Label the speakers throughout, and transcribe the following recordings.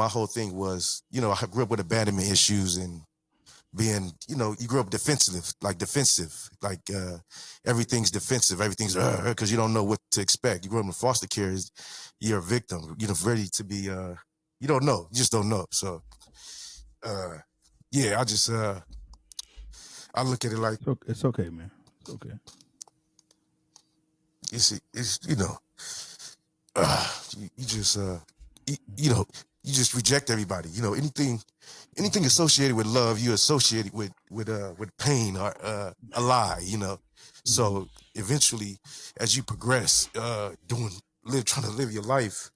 Speaker 1: my whole thing was, I grew up with abandonment issues and being, you grew up defensive, like everything's defensive, everything's because you don't know what to expect. You grew up in foster care, you're a victim, ready to be, you don't know, you just don't know. So, yeah, I look at it like
Speaker 2: it's okay, man. It's okay.
Speaker 1: It's you just you just reject everybody. Anything associated with love, you associate it with pain or a lie. So eventually, as you progress, trying to live your life,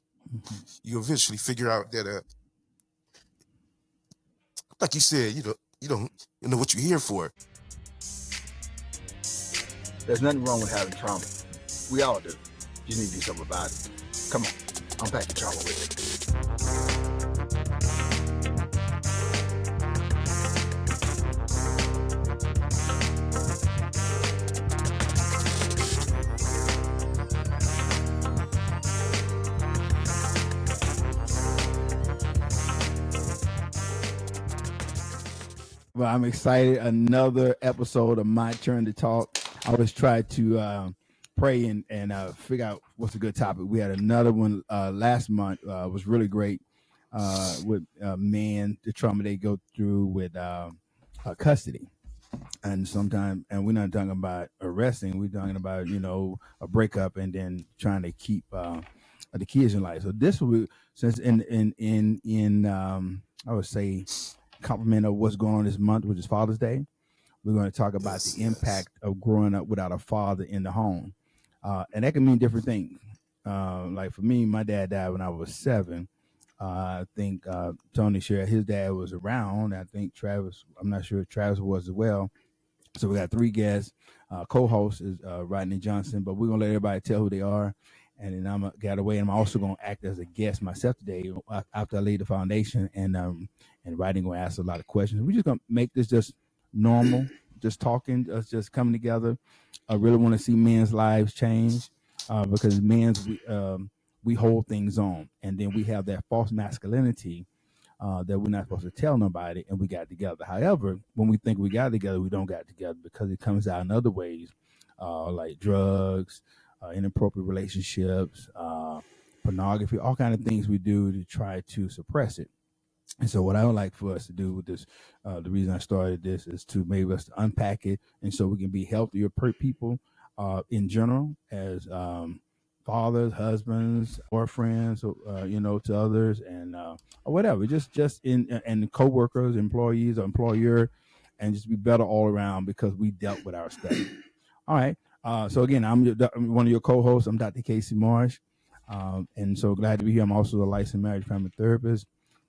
Speaker 1: you eventually figure out that like you said, you don't know what you're here for.
Speaker 3: There's nothing wrong with having trauma. We all do. You just need to do something about it. Come on, unpack the trauma with it.
Speaker 2: Well, I'm excited. Another episode of My Turn to Talk. I always try to pray and figure out what's a good topic. We had another one last month. Was really great with men, the trauma they go through with custody. And sometimes, and we're not talking about arresting. We're talking about a breakup and then trying to keep the kids in life. So this will, since in I would say, compliment of what's going on this month, which is Father's Day. We're going to talk about the impact of growing up without a father in the home, and that can mean different things. Like for me, my dad died when I was 7. I think Tony shared his dad was around. I think Travis, I'm not sure if Travis was as well. So we got 3 guests. Co-host is Rodney Johnson, but we're gonna let everybody tell who they are, and then I'm gonna get away. And I'm also gonna act as a guest myself today after I lay the foundation, and Rodney gonna ask a lot of questions. We're just gonna make this just normal, just talking, us just coming together. I really want to see men's lives change because we hold things on, and then we have that false masculinity that we're not supposed to tell nobody, and we got together. However, when we think we got together, we don't got together because it comes out in other ways, like drugs, inappropriate relationships, pornography, all kind of things we do to try to suppress it. And so what I would like for us to do with this, the reason I started this is to maybe us to unpack it, and so we can be healthier people in general as fathers, husbands, boyfriends, to others, and or whatever. Just in and co-workers, employees, or employer, and just be better all around because we dealt with our stuff. All right. So again, I'm one of your co-hosts. I'm Dr. Casey Marsh, and so glad to be here. I'm also a licensed marriage family therapist.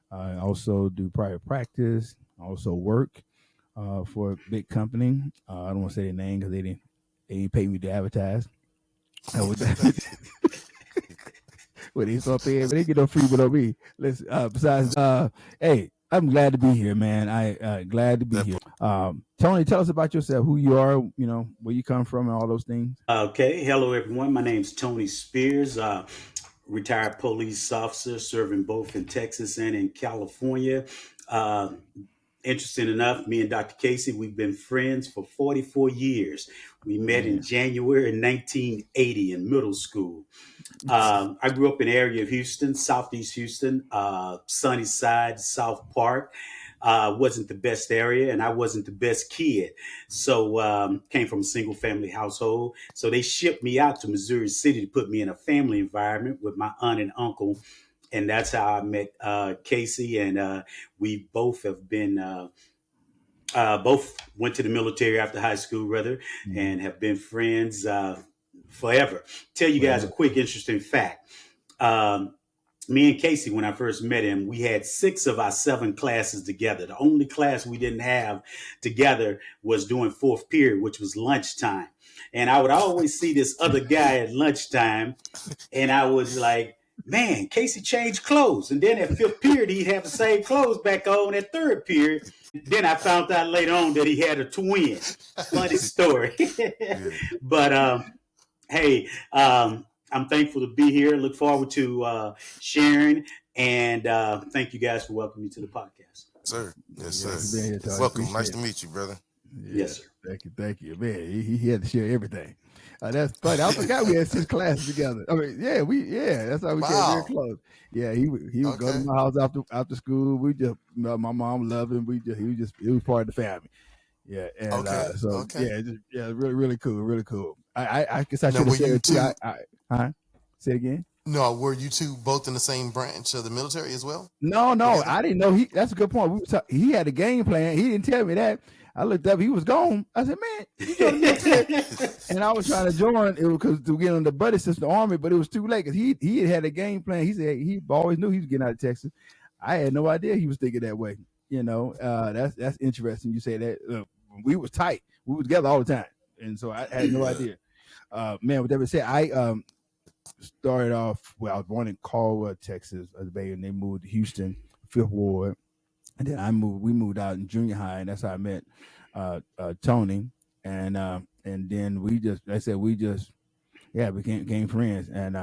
Speaker 2: I also do private practice. I also work for a big company. I don't want to say their name because they didn't pay me to advertise. Well, they start paying, but they get no free with on me. Listen, besides, hey, I'm glad to be here, man. I glad to be here. Tony, tell us about yourself, who you are, where you come from, and all those things.
Speaker 4: Okay. Hello, everyone. My name's Tony Spears, retired police officer serving both in Texas and in California. Interesting enough, me and Dr. Casey, we've been friends for 44 years. We met in January 1980 in middle school. I grew up in the area of Houston, Southeast Houston, Sunnyside, South Park. Wasn't the best area, and I wasn't the best kid. So came from a single family household. So they shipped me out to Missouri City to put me in a family environment with my aunt and uncle. And that's how I met Casey. And we both have been, both went to the military after high school, rather, and have been friends forever. Tell you guys a quick, interesting fact. Me and Casey, when I first met him, we had 6 of our 7 classes together. The only class we didn't have together was during 4th period, which was lunchtime. And I would always see this other guy at lunchtime, and I was like, man, Casey changed clothes. And then at 5th period, he'd have the same clothes back on at 3rd period. Then I found out later on that he had a twin. Funny story. But hey, I'm thankful to be here. Look forward to sharing And thank you guys for welcoming me to the podcast.
Speaker 1: Sir. Yes,
Speaker 2: Yeah,
Speaker 1: sir.
Speaker 2: for being here, Tony.
Speaker 1: Welcome. Nice
Speaker 2: Appreciate
Speaker 1: to
Speaker 2: it.
Speaker 1: meet you, brother.
Speaker 2: Yeah,
Speaker 4: Yes, sir.
Speaker 2: thank you, man. He had to share everything. That's funny. I forgot we had 6 classes together. I mean, that's how we came very
Speaker 5: Wow.
Speaker 2: close. Yeah, he would go to
Speaker 5: Okay.
Speaker 2: my house after school. We just my mom loved him. He was part of the family. Yeah, and
Speaker 5: Okay.
Speaker 2: so
Speaker 5: Okay.
Speaker 2: really really cool. I guess I
Speaker 5: Now,
Speaker 2: should
Speaker 5: were
Speaker 2: have
Speaker 5: you
Speaker 2: shared too.
Speaker 5: two?
Speaker 2: Huh? Say it again.
Speaker 5: No, were you two both in the same branch of the military as well?
Speaker 2: No,
Speaker 5: Together?
Speaker 2: I didn't know he. That's a good point. He had a game plan. He didn't tell me that. I looked up. He was gone. I said, "Man, you joined the military?" And I was trying to join it because to get on the buddy system, the army, but it was too late because he had a game plan. He said he always knew he was getting out of Texas. I had no idea he was thinking that way. That's interesting. You say that. We was tight. We were together all the time, and so I had no idea. Man, with that being said, I started off. Well, I was born in Caldwell, Texas, as a baby, and they moved to Houston, Fifth Ward, and then we moved out in junior high, and that's how I met Tony, and then became friends, and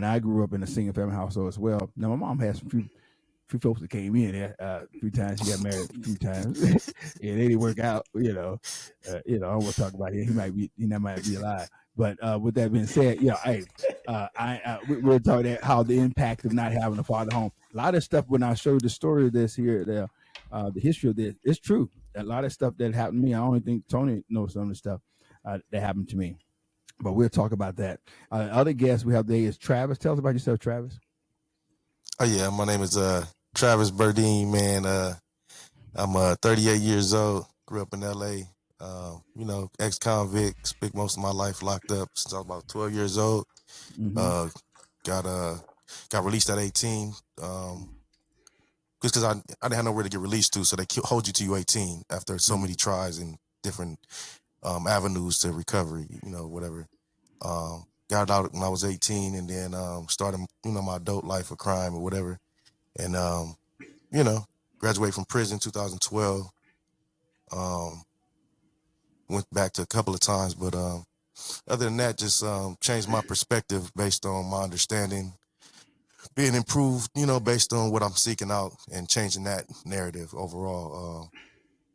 Speaker 2: I grew up in a single family household as well. Now my mom had some few folks that came in there a few times. She got married a few times, and it didn't work out. I don't want to talk about it. He might be alive. But with that being said, we're talking about how the impact of not having a father home. A lot of stuff when I showed the story of this here, the history of this, it's true. A lot of stuff that happened to me. I only think Tony knows some of the stuff that happened to me. But we'll talk about that. Other guests we have today is Travis. Tell us about yourself, Travis.
Speaker 1: Oh yeah, my name is Travis Burdine, man. I'm 38 years old. Grew up in LA. Ex-convict. Spent most of my life locked up since I was about 12 years old.
Speaker 2: Mm-hmm.
Speaker 1: Got released at 18. Just because I didn't have nowhere to get released to, so they hold you till you 18 after so many tries and different avenues to recovery. Whatever. Got out when I was 18, and then started my adult life of crime or whatever, and graduated from prison 2012. Went back to a couple of times, but other than that, just changed my perspective based on my understanding, being improved, based on what I'm seeking out and changing that narrative overall.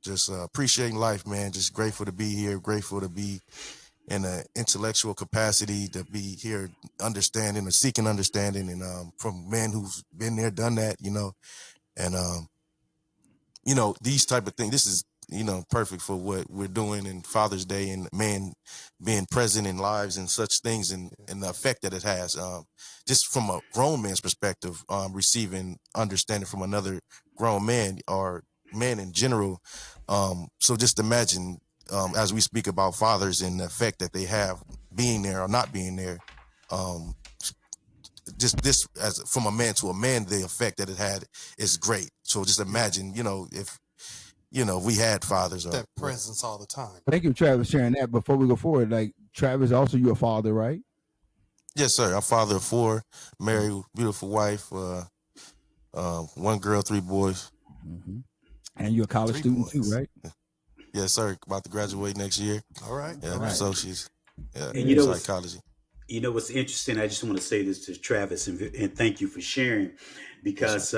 Speaker 1: Just appreciating life, man. Just grateful to be here. Grateful to be in an intellectual capacity, to be here, understanding or seeking understanding, and from men who's been there, done that, and these type of things. This is perfect for what we're doing in Father's Day and man being present in lives and such things, and the effect that it has. Just from a grown man's perspective, receiving understanding from another grown man or men in general. So just imagine, as we speak about fathers and the effect that they have being there or not being there, just this as from a man to a man, the effect that it had is great. So just imagine, if we had fathers or
Speaker 5: That presence all the time.
Speaker 2: Thank you, Travis, sharing that. Before we go forward, like Travis, also you're a father, right?
Speaker 1: Yes, sir. I'm father of 4, married, beautiful wife, 1 girl, 3 boys.
Speaker 2: Mm-hmm. And you're a college
Speaker 5: 3
Speaker 2: student
Speaker 5: boys.
Speaker 2: too, right?
Speaker 1: Yes, sir. About to graduate next year.
Speaker 5: All right.
Speaker 1: Yeah,
Speaker 5: All right.
Speaker 1: associates. Yeah,
Speaker 4: And you know what's
Speaker 1: psychology.
Speaker 4: what's interesting? I just want to say this to Travis and thank you for sharing, because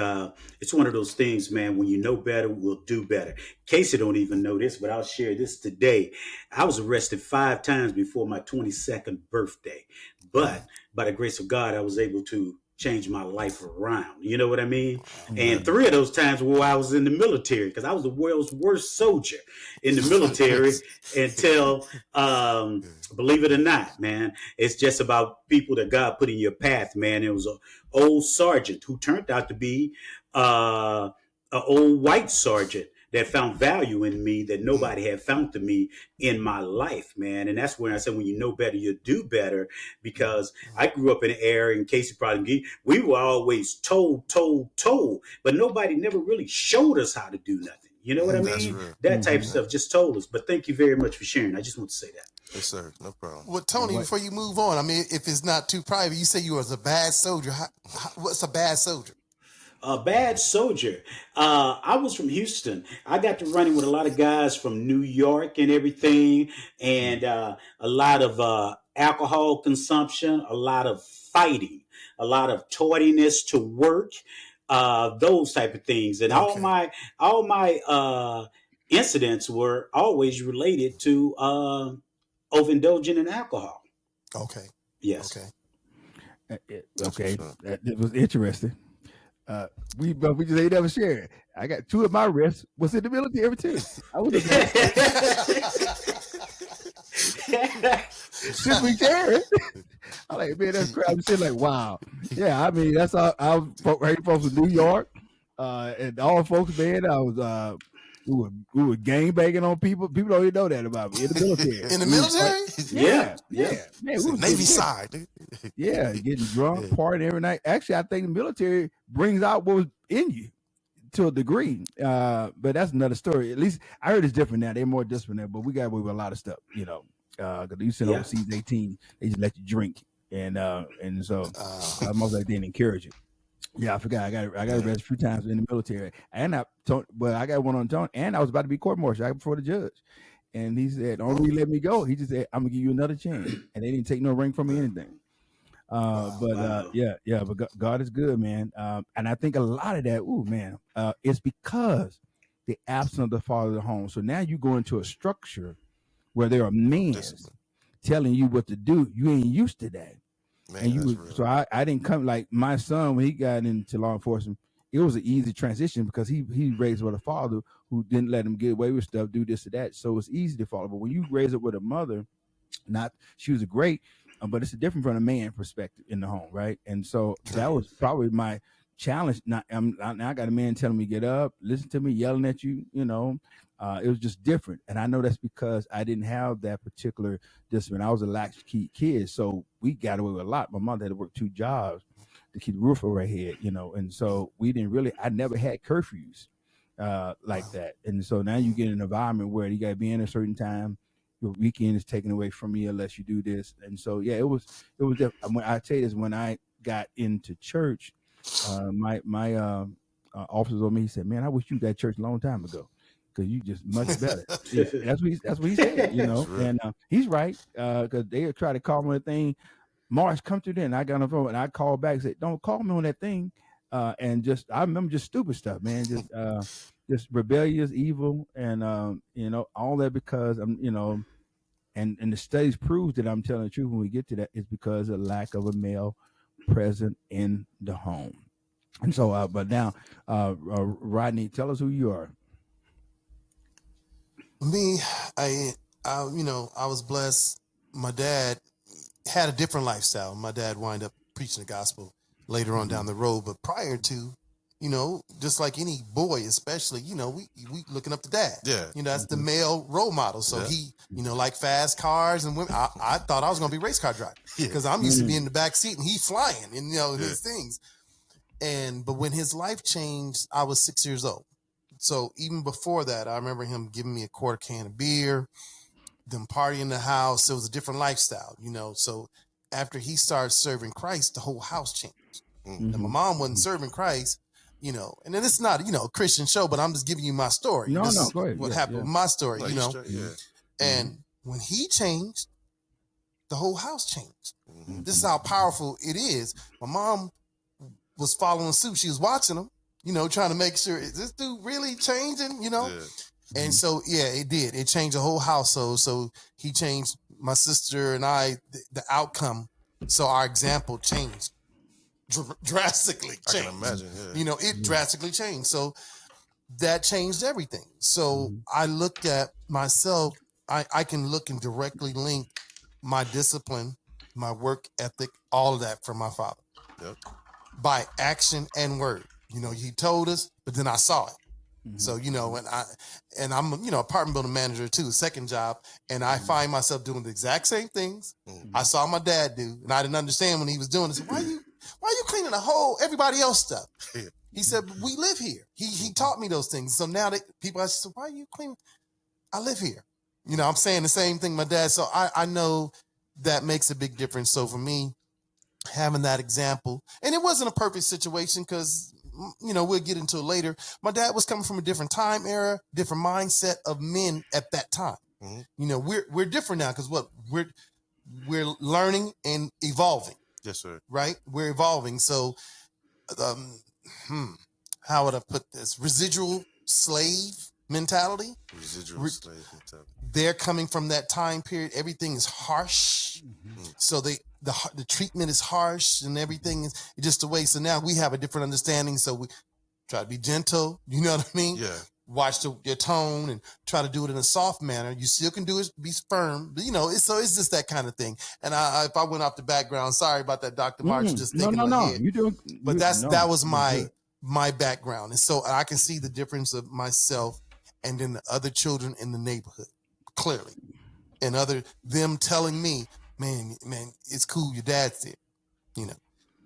Speaker 4: it's one of those things, man. When you know better, we'll do better. Casey don't even know this, but I'll share this today. I was arrested 5 times before my 22nd birthday, but by the grace of God, I was able to change my life around. You know what I mean? And 3 of those times were while I was in the military, because I was the world's worst soldier in the military until, believe it or not, man, it's just about people that God put in your path, man. It was an old sergeant who turned out to be an old white sergeant that found value in me that nobody had found to me in my life, man. And that's when I said, when you know better, you do better. Because I grew up in an area, in Casey probably, we were always told, but nobody never really showed us how to do nothing. You know what I
Speaker 1: That's
Speaker 4: mean?
Speaker 1: real.
Speaker 4: That type of stuff just told us. But thank you very much for sharing. I just want to say that.
Speaker 1: Yes, sir. No problem.
Speaker 5: Well, Tony, before you move on, I mean, if it's not too private, you say you was a bad soldier. What's a bad soldier?
Speaker 4: A bad soldier. I was from Houston. I got to running with a lot of guys from New York and everything, and a lot of alcohol consumption, a lot of fighting, a lot of tardiness to work, those type of things. And
Speaker 5: Okay.
Speaker 4: all my incidents were always related to overindulging in alcohol.
Speaker 5: Okay.
Speaker 4: Yes.
Speaker 5: Okay.
Speaker 1: That's for
Speaker 2: Okay,
Speaker 1: sure.
Speaker 2: that was interesting. We just ain't never shared. I got two of my wrists was in the military too. I was a bad since we shared. I'm like, man, that's crazy. I'm sitting like, wow. Yeah, I mean, that's all. I was right folks from New York, and all folks, man. I was we were gang banging on people. People don't even know that about me in the military.
Speaker 5: In the
Speaker 2: We was fight.
Speaker 5: military?
Speaker 4: Yeah. Yeah.
Speaker 2: Yeah, man, we
Speaker 1: It's the
Speaker 2: was
Speaker 1: Navy
Speaker 2: getting it.
Speaker 1: side, dude.
Speaker 2: Yeah, getting drunk,
Speaker 1: Yeah.
Speaker 2: partying every night. Actually, I think the military brings out what was in you to a degree. But that's another story. At least I heard it's different now. They're more disciplined now, but we got away with a lot of stuff, you know. Because you sent
Speaker 4: Yeah.
Speaker 2: overseas 18, they just let you drink, and so most like they didn't encourage it. Yeah, I forgot. I got arrested a few times in the military, and but I got one on Tony, and I was about to be court-martialed right before the judge, and he said, "Don't really let me go." He just said, "I'm gonna give you another chance," and they didn't take no ring from me, anything.
Speaker 5: Wow.
Speaker 4: Wow.
Speaker 2: But God is good, man. And I think a lot of that, ooh, man, it's because the absence of the father of the home. So now you go into a structure where there are men
Speaker 1: Discipline.
Speaker 2: telling you what to do. You ain't used to that.
Speaker 1: Man,
Speaker 2: And
Speaker 1: that's real.
Speaker 2: so I didn't come like my son when he got into law enforcement. It was an easy transition because he raised with a father who didn't let him get away with stuff, do this or that. So it's easy to follow. But when you raise up with a mother, not she was a great, but it's a different from a man perspective in the home, right? And so that
Speaker 1: Right.
Speaker 2: was probably my challenge. Now I got a man telling me get up, listen to me, yelling at you. You know, it was just different, and I know that's because I didn't have that particular discipline. I was a latchkey kid, so we got away with a lot. My mother had to work two jobs to keep the roof over her head, you know, and so we didn't really. I never had curfews like
Speaker 5: Wow.
Speaker 2: that, and so now you get an environment where you got to be in a certain time. Your weekend is taken away from you unless you do this, and so yeah, it was. When I tell you this, when I got into church, my officer told me, he said, "Man, I wish you got church a long time ago, because you just much better." Yeah, that's what he said, you
Speaker 1: That's
Speaker 2: know,
Speaker 1: real.
Speaker 2: and he's right, because they try to call me a thing. Mars, come through there, and I got on the phone and I called back and said, "Don't call me on that thing," and just I remember just stupid stuff, man, just rebellious, evil, and all that because I'm and the studies prove that I'm telling the truth when we get to that is because of lack of a male present in the home. And so, but now, Rodney, tell us who you are.
Speaker 5: Me, I was blessed. My dad had a different lifestyle. My dad wound up preaching the gospel later on
Speaker 2: Mhm.
Speaker 5: down the road, but prior to, just like any boy, especially, we looking up to dad.
Speaker 1: Yeah.
Speaker 5: That's the
Speaker 2: Mhm.
Speaker 5: male role model. So
Speaker 1: Yeah.
Speaker 5: he, like fast cars and women. I thought I was gonna be a race car driver
Speaker 1: Yeah.
Speaker 5: because I'm used to being in the back seat and he flying and
Speaker 1: Yeah.
Speaker 5: his things. But when his life changed, I was 6 years old. So even before that, I remember him giving me a quarter can of beer, them party in the house. It was a different lifestyle. So after he started serving Christ, the whole house changed.
Speaker 1: Mm.
Speaker 5: Now my
Speaker 2: Mhm.
Speaker 5: mom wasn't
Speaker 2: Mhm.
Speaker 5: serving Christ, and then it's not, a Christian show, but I'm just giving you my story.
Speaker 2: No,
Speaker 5: This
Speaker 2: no,
Speaker 5: is
Speaker 2: go ahead.
Speaker 5: what
Speaker 2: Yeah,
Speaker 5: happened
Speaker 2: yeah.
Speaker 5: with my story,
Speaker 1: No, you straight. Yeah.
Speaker 5: and when he changed, the whole house changed.
Speaker 1: Mm-hmm.
Speaker 5: This is how powerful it is. My mom was following suit. She was watching him, trying to make sure, is this dude really changing,
Speaker 1: Yeah.
Speaker 5: And so, yeah, it did. It changed the whole household. So he changed my sister and I, the outcome. So our example changed, drastically
Speaker 1: I can
Speaker 5: changed.
Speaker 1: imagine. Yeah.
Speaker 5: It
Speaker 2: Mhm.
Speaker 5: drastically changed. So that changed everything. So
Speaker 2: Mhm.
Speaker 5: I looked at myself. I can look and directly link my discipline, my work ethic, all of that from my father
Speaker 1: Yep.
Speaker 5: by action and word. He told us, but then I saw it. So,
Speaker 2: Mhm.
Speaker 5: and I'm, apartment building manager too, second job. And I find myself doing the exact same things
Speaker 1: Mm.
Speaker 5: I saw my dad do. And I didn't understand when he was doing it. So why are you cleaning the whole, everybody else stuff?
Speaker 1: Yeah.
Speaker 5: He said, but we live here. He taught me those things. So now people ask, so why are you cleaning? I live here. I'm saying the same thing my dad. So I know that makes a big difference. So for me, having that example, and it wasn't a perfect situation because we'll get into it later. My dad was coming from a different time era, different mindset of men at that time.
Speaker 1: Mhm.
Speaker 5: We're different now because we're learning and evolving,
Speaker 1: Yes, sir.
Speaker 5: right? We're evolving. So, um, how would I put this? Residual slave mentality.
Speaker 1: Residual slave mentality.
Speaker 5: They're coming from that time period. Everything is harsh. So the treatment is harsh and everything is just a way. So now we have a different understanding. So we try to be gentle. You know what I mean?
Speaker 1: Yeah.
Speaker 5: Watch your tone and try to do it in a soft manner. You still can do it, be firm, but it's just that kind of thing. And if I went off the background, sorry about that, Dr. March, just thinking ahead.
Speaker 2: You doing,
Speaker 5: but that was my background, and so I can see the difference of myself and then the other children in the neighborhood clearly, and them telling me, man, it's cool, your dad's there,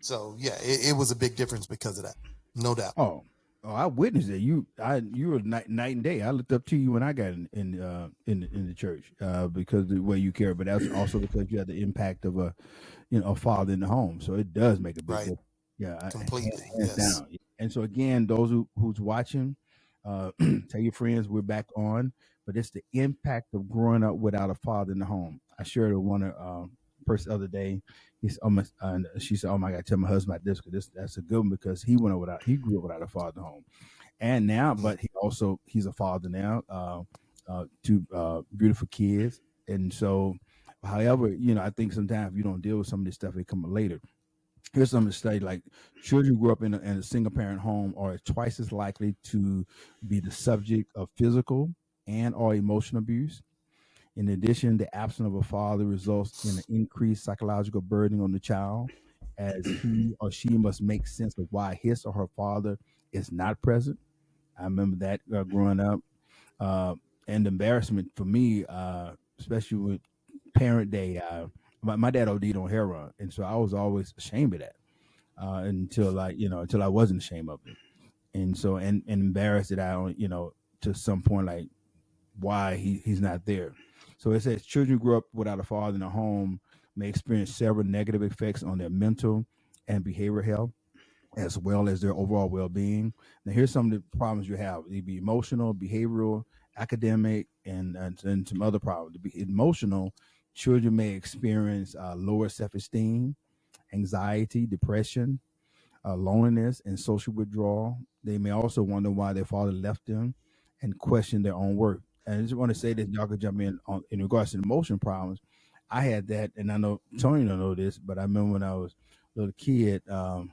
Speaker 5: So yeah, it was a big difference because of that, no doubt.
Speaker 2: Oh, I witnessed it. You were night and day. I looked up to you when I got in the church because of the way you care, but that's also because you had the impact of a father in the home. So it does make a big difference. Yeah,
Speaker 5: completely.
Speaker 2: Hands down. And so again, those who's watching, tell your friends we're back on. But it's the impact of growing up without a father in the home. I shared with one person the other day. She said, "Oh my God, tell my husband about this because that's a good one because he grew up without a father in the home, and now, but he's a father now, two beautiful kids, and so, however, I think sometimes if you don't deal with some of this stuff, it come later." Here's some of the study like children who grew up in a single parent home are twice as likely to be the subject of physical and or emotional abuse. In addition, the absence of a father results in an increased psychological burden on the child as he or she must make sense of why his or her father is not present. I remember that growing up. And embarrassment for me, especially with parent day. My dad OD'd on heroin, and so I was always ashamed of that until I wasn't ashamed of it, and so and embarrassed that I don't, to some point like why he's not there. So it says children who grew up without a father in the home may experience several negative effects on their mental and behavioral health, as well as their overall well-being. Now, here's some of the problems you have: it'd be emotional, behavioral, academic, and some other problems. To be emotional, children may experience lower self-esteem, anxiety, depression, loneliness, and social withdrawal. They may also wonder why their father left them and question their own worth. And I just want to say that y'all could jump in regards to emotion problems. I had that, and I know Tony don't know this, but I remember when I was a little kid, right,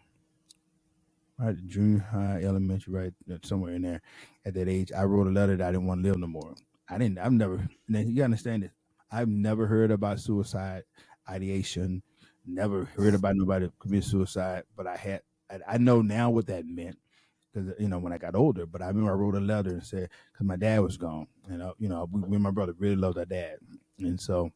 Speaker 2: junior high, elementary, right, somewhere in there, at that age, I wrote a letter that I didn't want to live no more. I've never, now you understand this, I've never heard about suicide ideation, never heard about nobody commit suicide, but I know now what that meant because when I got older. But I remember I wrote a letter and said because my dad was gone, and we and my brother really loved our dad, and so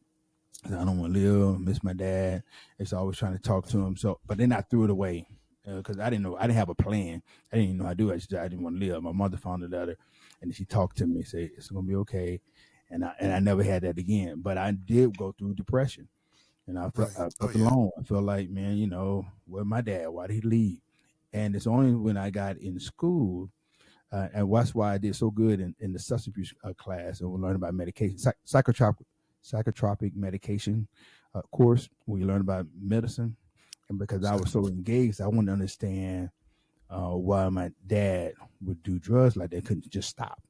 Speaker 2: I don't want to live, miss my dad. It's always trying to talk to him. So, but then I threw it away because I didn't know, I didn't have a plan. I didn't even know how to do it. I didn't want to live. My mother found the letter, and she talked to me, say it's gonna be okay, and I never had that again. But I did go through depression, and I felt alone. I felt like, man, where my dad? Why did he leave? And it's only when I got in school, and that's why I did so good in the substance abuse class, and we learned about medication, psychotropic medication course, where you learn about medicine. And because I was so engaged, I wanted to understand why my dad would do drugs like that, couldn't just stop.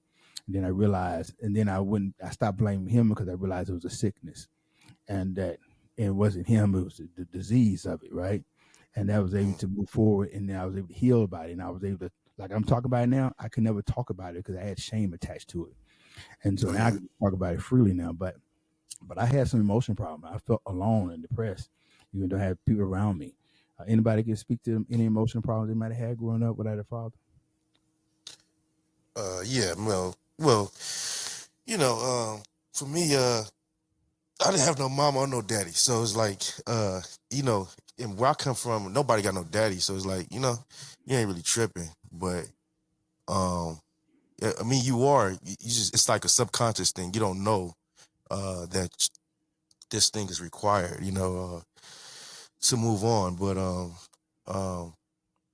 Speaker 2: And then I realized, and then I stopped blaming him because I realized it was a sickness, and that it wasn't him, it was the disease of it, right? And I was able to move forward, and then I was able to heal about it, and I was able to, like I'm talking about it now, I could never talk about it because I had shame attached to it. And so now I can talk about it freely now, but I had some emotion problem. I felt alone and depressed, even though I had people around me. Anybody can speak to any emotional problems they might have had growing up without a father?
Speaker 1: Yeah, well, for me, I didn't have no mama or no daddy, so it's like, and where I come from, nobody got no daddy, so it's like, you ain't really tripping, but, I mean, you are, you just, it's like a subconscious thing. You don't know, that this thing is required, to move on, but,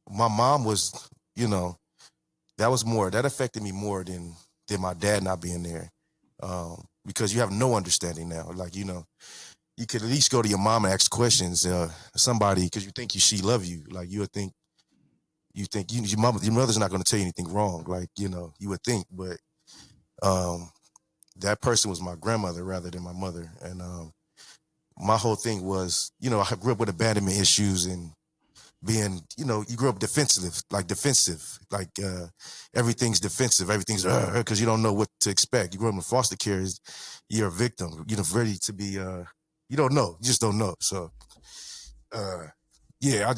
Speaker 1: my mom was, that affected me more than my dad not being there, because you have no understanding now, like, you could at least go to your mom and ask questions. Somebody, because you think she love you, like you would think. Your mother's not going to tell you anything wrong, like you would think, but that person was my grandmother rather than my mother, and my whole thing was, I grew up with abandonment issues and being, you grew up defensive, like everything's defensive, everything's because you don't know what to expect. You grew up in foster care, you're a victim, ready to be, you don't know, you just don't know. So, yeah,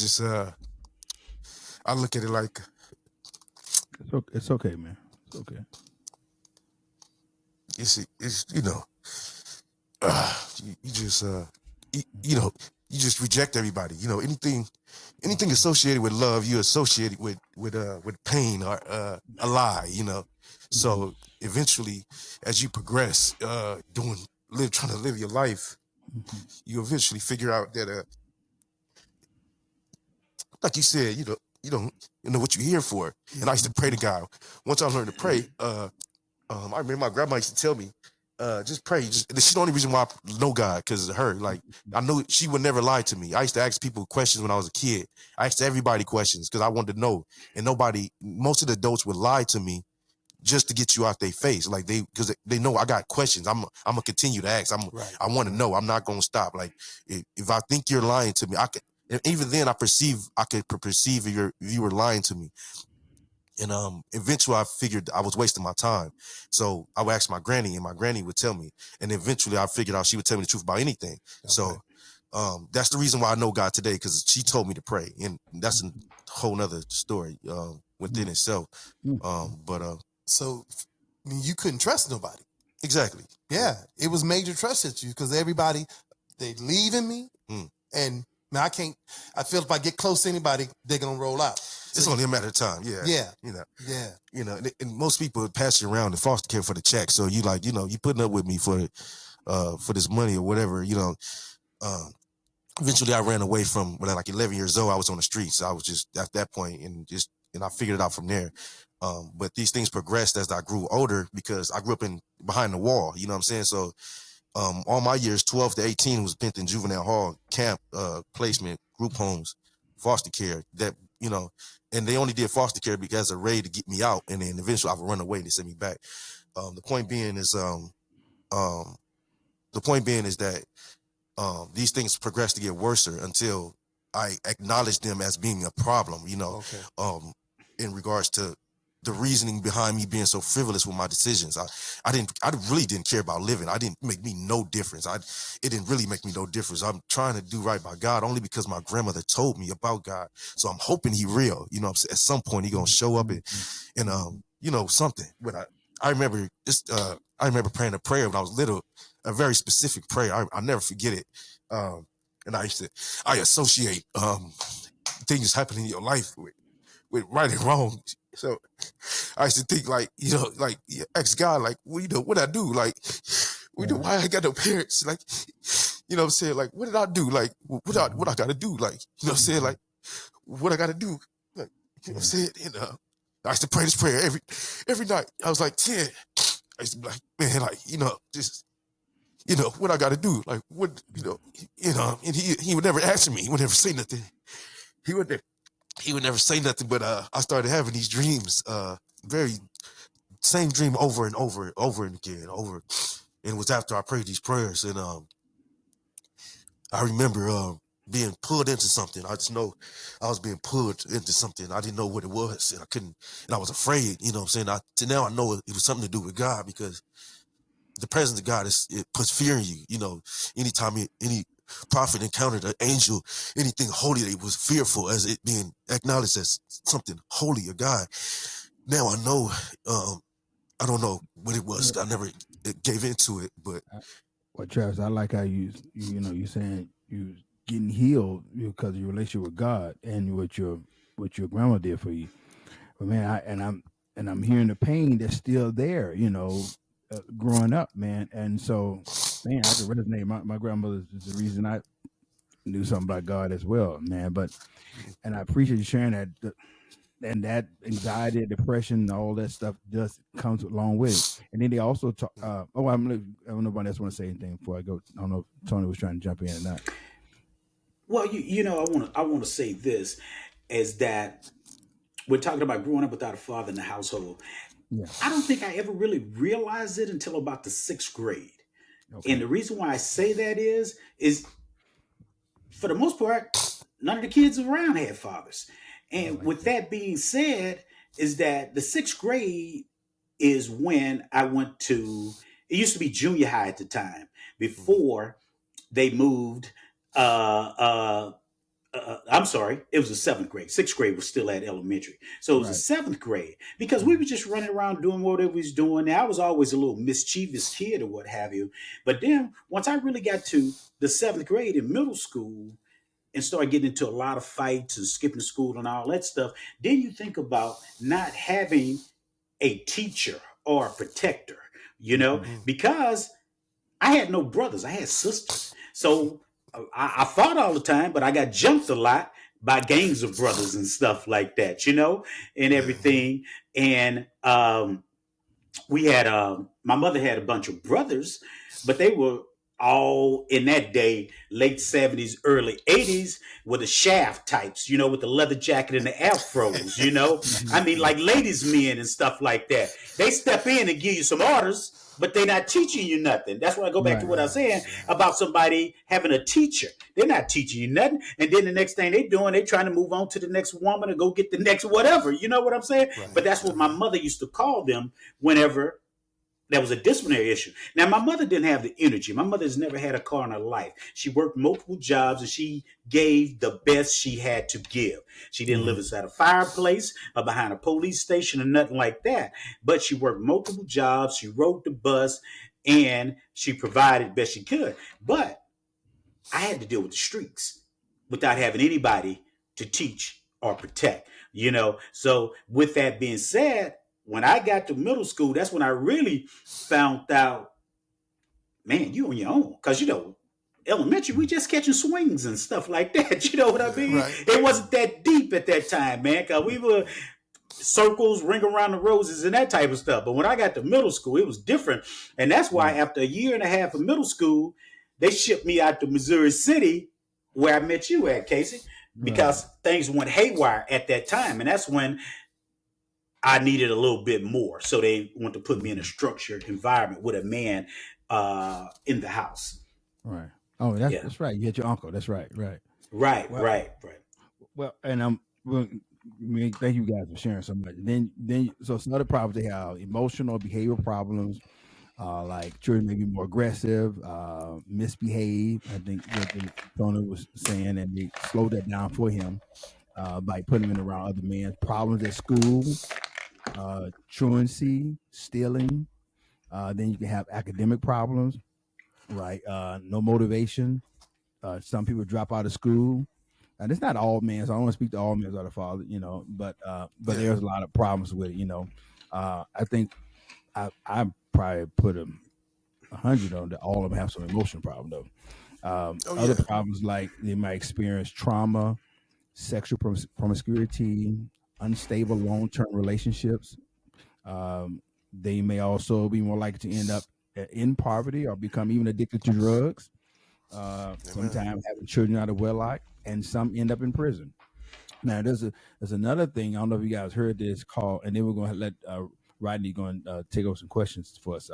Speaker 1: I look at it like
Speaker 2: It's okay, man. It's okay.
Speaker 1: it's you just you just reject everybody. Anything associated with love, you associate it with pain or a lie. So eventually, as you progress, trying to live your life, you eventually figure out that like you said, you know what you're here for. And I used to pray to God. Once I learned to pray, I remember my grandma used to tell me, just pray. She's the only reason why I know God, because of her. Like, I knew she would never lie to me. I used to ask people questions when I was a kid. I asked everybody questions because I wanted to know. And most of the adults would lie to me just to get you out their face. Like because they know I got questions. I'm gonna continue to ask. I want to know. I'm not gonna stop. Like if I think you're lying to me, I could. And even then, I could perceive if you were lying to me. And eventually I figured I was wasting my time. So I would ask my granny, and my granny would tell me. And eventually I figured out she would tell me the truth about anything. Okay. So that's the reason why I know God today, because she told me to pray. And that's a whole nother story within itself.
Speaker 5: So, I mean, you couldn't trust nobody.
Speaker 1: Exactly.
Speaker 5: Yeah, it was major trust issues because everybody, they leaving me. And now I can't, I feel if I get close to anybody, they're going to roll out.
Speaker 1: It's only a matter of time. Yeah.
Speaker 5: Yeah.
Speaker 1: Yeah. And most people pass you around in foster care for the check. So you you putting up with me for this money or whatever, eventually I ran away from when I was like 11 years old. I was on the streets. I was just at that point and I figured it out from there. But these things progressed as I grew older because I grew up behind the wall, you know what I'm saying? So all my years, 12 to 18, was spent in juvenile hall, camp, placement, group homes, foster care. That and they only did foster care because of Ray to get me out, and then eventually I would run away and they sent me back. The point being is that these things progress to get worse until I acknowledge them as being a problem. Okay. In regards to the reasoning behind me being so frivolous with my decisions. I really didn't care about living. I didn't make me no difference. It didn't really make me no difference. I'm trying to do right by God only because my grandmother told me about God. So I'm hoping he real, at some point he gonna show up and something. But I remember I remember praying a prayer when I was little, a very specific prayer. I'll never forget it. And I associate things happening in your life with right and wrong. So I used to think ask God, what I do? Why I got no parents? Like, what I'm saying? Like, what did I do? Like, what I gotta do? Like, what I'm saying? Like, what I gotta do? Like, what I'm saying? And I used to pray this prayer every night. I was like 10. I used to be like, man, just what I gotta do? Like, what, and he would never answer me. He would never say nothing. He would never say nothing, but I started having these dreams, very same dream over and over and again, and it was after I prayed these prayers, and I remember being pulled into something. I just know I was being pulled into something. I didn't know what it was, and I couldn't, and I was afraid. You know what I'm saying? Now I know it was something to do with God, because the presence of God it puts fear in you. Anytime any prophet encountered an angel, anything holy, it was fearful as it being acknowledged as something holy of God. Now I know, I don't know what it was. I never gave into it, but.
Speaker 2: Well, Travis, I like how you're saying you getting healed because of your relationship with God and what your grandma did for you. But man, I'm hearing the pain that's still there, growing up, man. And so, man, I can resonate. My grandmother is the reason I knew something about God as well, man. And I appreciate you sharing that. and that anxiety, depression, all that stuff just comes along with it. And then they also talk. Oh, I don't know if nobody else want to say anything before I go. I don't know if Tony was trying to jump in or not.
Speaker 4: Well, I want to say this is that we're talking about growing up without a father in the household.
Speaker 2: Yeah.
Speaker 4: I don't think I ever really realized it until about the sixth grade. And
Speaker 2: Okay.
Speaker 4: the reason why I say that is for the most part, none of the kids around had fathers.
Speaker 2: I
Speaker 4: And
Speaker 2: like
Speaker 4: with
Speaker 2: that.
Speaker 4: that being said, is that the sixth grade is when I went to, it used to be junior high at the time, before they moved I'm sorry, it was the seventh grade. Sixth grade was still at elementary. So it was the
Speaker 2: Right.
Speaker 4: seventh grade because we
Speaker 2: Mhm.
Speaker 4: were just running around doing whatever we was doing. Now, I was always a little mischievous kid or what have you. But then once I really got to the seventh grade in middle school and started getting into a lot of fights and skipping school and all that stuff, then you think about not having a teacher or a protector,
Speaker 2: Mhm.
Speaker 4: because I had no brothers. I had sisters. So I fought all the time, but I got jumped a lot by gangs of brothers and stuff like that, and everything. And we had my mother had a bunch of brothers, but they were all in that day, late 70s, early 80s, with the shaft types, with the leather jacket and the afros, I
Speaker 2: Mhm.
Speaker 4: mean, like ladies men and stuff like that. They step in and give you some orders, but they're not teaching you nothing. That's why I go back to
Speaker 2: Right.
Speaker 4: what I was saying
Speaker 5: Right.
Speaker 4: about somebody having a teacher. They're not teaching you nothing. And then the next thing they're doing, they're trying to move on to the next woman and go get the next whatever. You know what I'm saying?
Speaker 5: Right.
Speaker 4: But that's what my mother used to call them whenever there was a disciplinary issue. Now, my mother didn't have the energy. My mother has never had a car in her life. She worked multiple jobs and she gave the best she had to give. She didn't live
Speaker 2: Mhm.
Speaker 4: inside a fireplace or behind a police station or nothing like that. But she worked multiple jobs. She rode the bus and she provided best she could. But I had to deal with the streets without having anybody to teach or protect, So, with that being said, when I got to middle school, that's when I really found out, man, you on your own. Because, elementary, we just catching swings and stuff like that. You know what I
Speaker 5: Yeah.
Speaker 4: mean?
Speaker 5: Right.
Speaker 4: It wasn't that deep at that time, man, because we were circles, ring around the roses, and that type of stuff. But when I got to middle school, it was different. And that's why
Speaker 2: Right.
Speaker 4: after a year and a half of middle school, they shipped me out to Missouri City, where I met you at, Casey,
Speaker 2: Right.
Speaker 4: because things went haywire at that time. And that's when I needed a little bit more. So they want to put me in a
Speaker 2: Mhm.
Speaker 4: structured environment with a man in the house.
Speaker 2: Right. Oh, that's
Speaker 4: Yeah.
Speaker 2: that's right. You had your uncle. That's right. Right.
Speaker 4: Right,
Speaker 2: Well,
Speaker 4: right, right.
Speaker 2: and well, thank you guys for sharing so much. Then, so some other problems they have emotional behavioral problems, like children may be more aggressive, misbehave. I think what the Tony was saying, and they slowed that down for him by putting him in around other men. Problems at school, truancy, stealing. Then you can have academic problems, right? No motivation. Some people drop out of school. And it's not all men, so I don't want to speak to all men or the father, but
Speaker 5: Yeah.
Speaker 2: there's a lot of problems with it. I think I probably put 100 on that. All of them have some emotional problem though.
Speaker 5: Oh
Speaker 2: Other
Speaker 5: yeah.
Speaker 2: problems like they might experience trauma, sexual promiscuity, unstable long-term relationships. Um, they may also be more likely to end up in poverty or become even addicted to drugs.
Speaker 5: Amen.
Speaker 2: Sometimes having children out of wedlock, and some end up in prison. Now, there's another thing. I don't know if you guys heard this called, and then we're going to let Rodney go and take over some questions for us.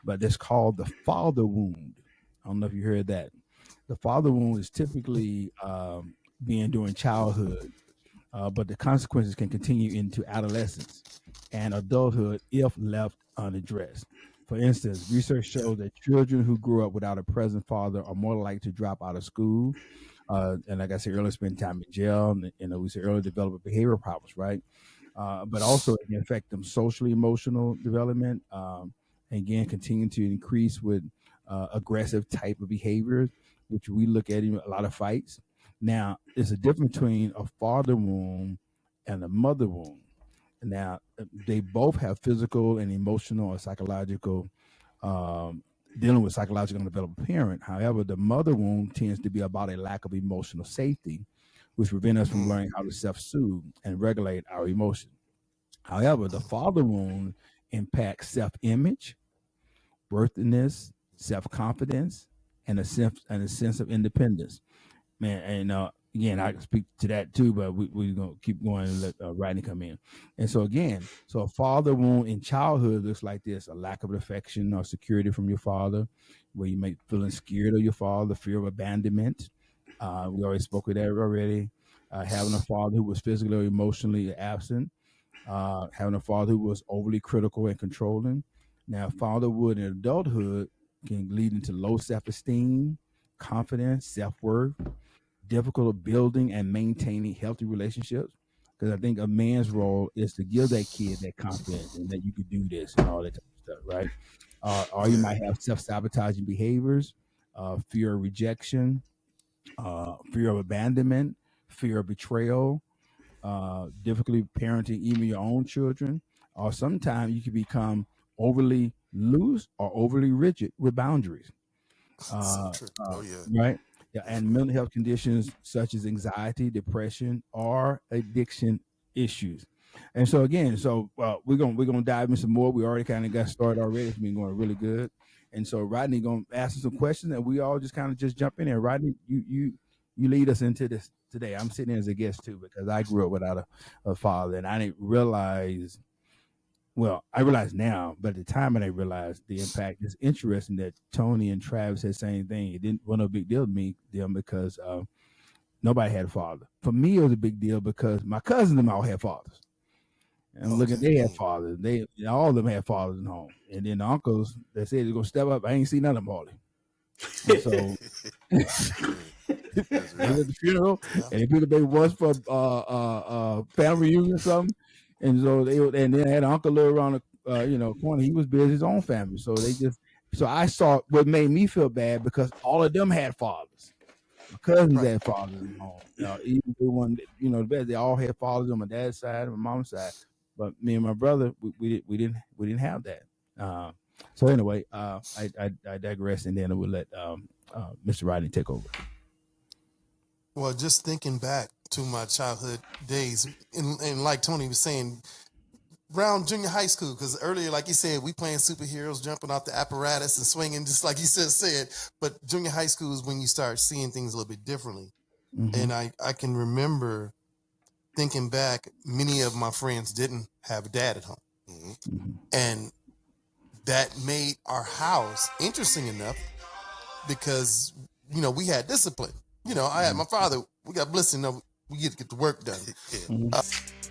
Speaker 2: But it's called the father wound. I don't know if you heard that. The father wound is typically being during childhood, but the consequences can continue into adolescence and adulthood if left unaddressed. For instance, research
Speaker 5: Yeah.
Speaker 2: shows that children who grew up without a present father are more likely to drop out of school, and like I said earlier, spend time in jail, and we said earlier, develop behavioral problems, right? But also it can affect them socially, emotional development. Again, continue to increase with aggressive type of behaviors, which we look at in a lot of fights. Now, there's a difference between a father wound and a mother wound. Now, they both have physical and emotional or psychological um, dealing with psychological and developed parent. However, the mother wound tends to be about a lack of emotional safety, which prevent us from learning how to self-soothe and regulate our emotions. However, the father wound impacts self-image, worthiness, self-confidence, and a sense of independence. Man, and again, I can speak to that too, but we're gonna keep going and let Rodney come in. And so again, so a father wound in childhood looks like this: a lack of affection or security from your father, where you may feeling scared of your father, fear of abandonment. We already spoke of that already. Having a father who was physically or emotionally absent, having a father who was overly critical and controlling. Now, fatherhood in adulthood can lead into low self-esteem, confidence, self-worth, difficult building and maintaining healthy relationships. Because I think a man's role is to give that kid that confidence and that you could do this and all that type of stuff, right? Or you
Speaker 1: Yeah.
Speaker 2: might have self-sabotaging behaviors, fear of rejection, fear of abandonment, fear of betrayal, difficulty parenting even your own children, or sometimes you can become overly loose or overly rigid with boundaries.
Speaker 1: So
Speaker 2: Uh,
Speaker 1: true.
Speaker 2: uh,
Speaker 1: Oh yeah.
Speaker 2: right? Yeah, and mental health conditions such as anxiety, depression, or addiction issues. And so again, so we're gonna dive in some more. We already kind of got started already. It's been going really good. And so Rodney gonna ask us some questions, and we all just kind of just jump in there. Rodney, you lead us into this today. I'm sitting here as a guest too because I grew up without a father, and I didn't realize. Well, I realize now, but at the time I didn't realize the impact. It's interesting that Tony and Travis said the same thing. It didn't wasn't a big deal to me them because nobody had a father. For me, it was a big deal because my cousins and them all had fathers. And look at
Speaker 1: Okay.
Speaker 2: they had fathers. They all of them had fathers in home. And then the uncles that said they're gonna step up, I ain't seen none of them hardly. And so
Speaker 1: That's
Speaker 2: they was
Speaker 1: right.
Speaker 2: at the funeral
Speaker 1: Yeah.
Speaker 2: and they picked up their voice for family reunion or something. And so and then had an uncle live around the corner. He was busy his own family. So I saw what made me feel bad because all of them had fathers. My cousins
Speaker 1: Right.
Speaker 2: had fathers in home. Even the one the best, they all had fathers on my dad's side and my mom's side. But me and my brother, we didn't have that. Uh, so anyway, I digress, and then we'll let Mr. Rodney take over.
Speaker 5: Well, just thinking back to my childhood days, and like Tony was saying, around junior high school, because earlier, like you said, we playing superheroes, jumping off the apparatus and swinging, just like you said. But junior high school is when you start seeing things a little bit differently.
Speaker 2: Mm-hmm.
Speaker 5: And I can remember thinking back, many of my friends didn't have a dad at home.
Speaker 1: Mm-hmm.
Speaker 2: Mm-hmm.
Speaker 5: And that made our house interesting enough because, we had discipline. I had my father, we got blessed enough, we get to get the work done.
Speaker 1: Yeah.
Speaker 2: Mm-hmm.